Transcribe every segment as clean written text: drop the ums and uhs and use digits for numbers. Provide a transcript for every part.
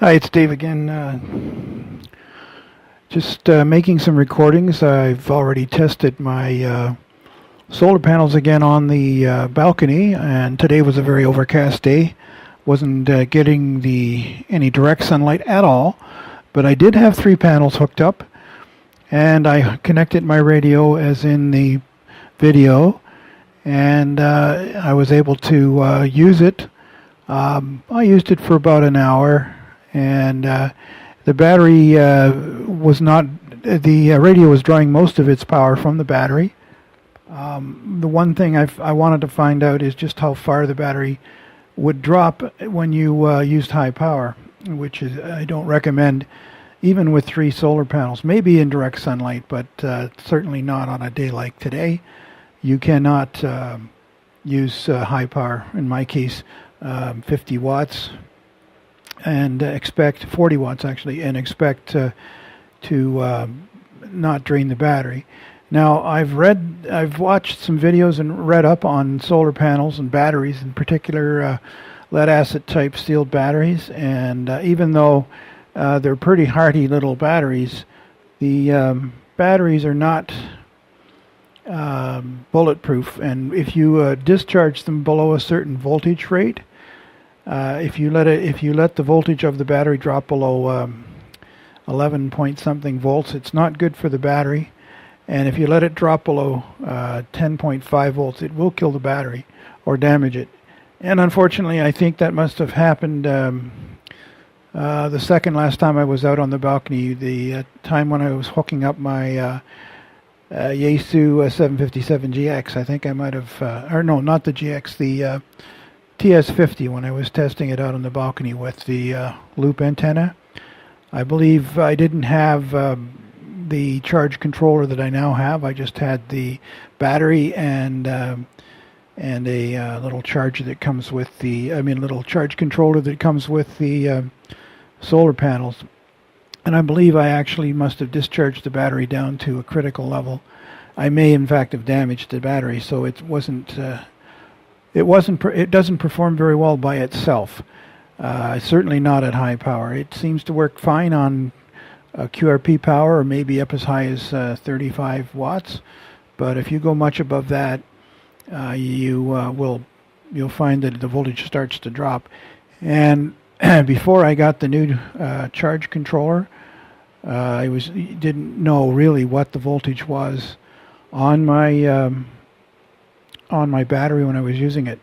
Hi, it's Dave again. Just making some recordings. I've already tested my solar panels again on the balcony, and today was a very overcast day. Wasn't getting any direct sunlight at all, but I did have 3 panels hooked up, and I connected my radio as in the video, and I was able to use it. I used it for about an hour. And the battery was not, the radio was drawing most of its power from the battery. The one thing I wanted to find out is just how far the battery would drop when you used high power, which is I don't recommend even with 3 solar panels, maybe in direct sunlight, but certainly not on a day like today. You cannot use high power, in my case 50 watts. And expect 40 watts actually, and expect to not drain the battery. Now I've watched some videos and read up on solar panels and batteries, in particular lead acid type steel batteries. And even though they're pretty hardy little batteries, the batteries are not bulletproof. And if you discharge them below a certain voltage rate, if you let the voltage of the battery drop below 11 point something volts, it's not good for the battery. And if you let it drop below 10.5 volts, it will kill the battery or damage it. And unfortunately, I think that must have happened the second last time I was out on the balcony, the time when I was hooking up my Yaesu 757GX. I think I might have, or no, not the GX, the TS50, when I was testing it out on the balcony with the loop antenna. I believe I didn't have the charge controller that I now have. I just had the battery and a little charger that comes with the, little charge controller that comes with the solar panels. And I believe I actually must have discharged the battery down to a critical level. I may, in fact, have damaged the battery, so it wasn't. It doesn't perform very well by itself. Certainly not at high power. It seems to work fine on QRP power, or maybe up as high as 35 watts. But if you go much above that, you'll find that the voltage starts to drop. And before I got the new charge controller, I didn't know really what the voltage was on my battery when I was using it.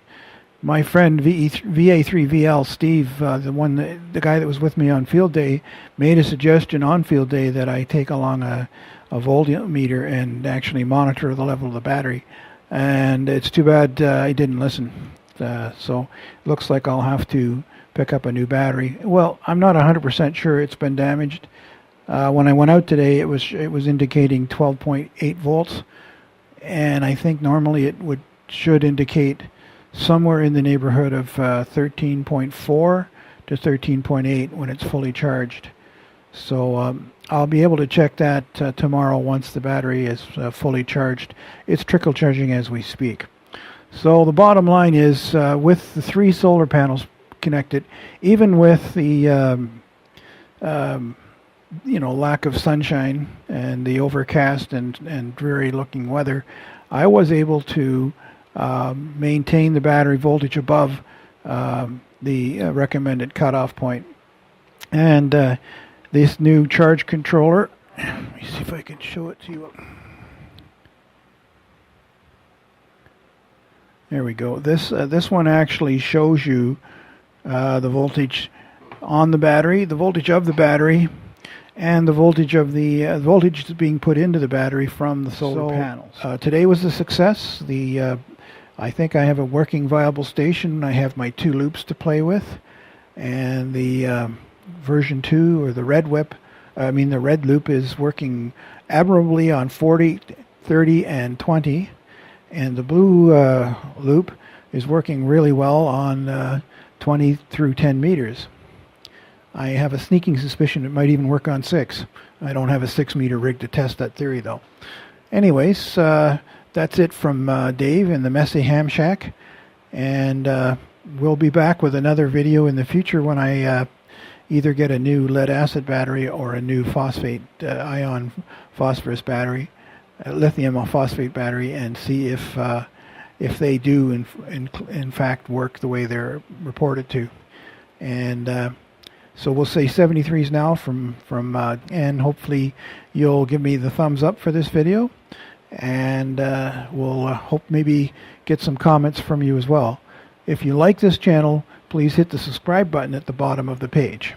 My friend VA3VL Steve, the guy that was with me on field day, made a suggestion on field day that I take along a voltmeter and actually monitor the level of the battery. And it's too bad I didn't listen. So it looks like I'll have to pick up a new battery. Well, I'm not 100% sure it's been damaged. When I went out today, it was indicating 12.8 volts, and I think normally it should indicate somewhere in the neighborhood of 13.4 to 13.8 when it's fully charged. So I'll be able to check that tomorrow once the battery is fully charged. It's trickle charging as we speak. So the bottom line is, with the 3 solar panels connected, even with the lack of sunshine and the overcast and dreary looking weather, I was able to maintain the battery voltage above the recommended cutoff point. And this new charge controller, let me see if I can show it to you. There we go. This one actually shows you the voltage on the battery, the voltage of the battery, and the voltage of the voltage that's being put into the battery from the solar panels. Today was a success. I think I have a working viable station. I have my 2 loops to play with, and the version 2, or the red loop is working admirably on 40, 30, and 20, and the blue loop is working really well on 20 through 10 meters. I have a sneaking suspicion it might even work on 6. I don't have a 6-meter rig to test that theory, though. Anyways, that's it from Dave in the Messy Ham Shack. And we'll be back with another video in the future when I either get a new lead acid battery or a new phosphate ion phosphorus battery, lithium phosphate battery, and see if they do in fact work the way they're reported to. And so we'll say 73s now from and hopefully you'll give me the thumbs up for this video, and we'll hope maybe get some comments from you as well. If you like this channel, please hit the subscribe button at the bottom of the page.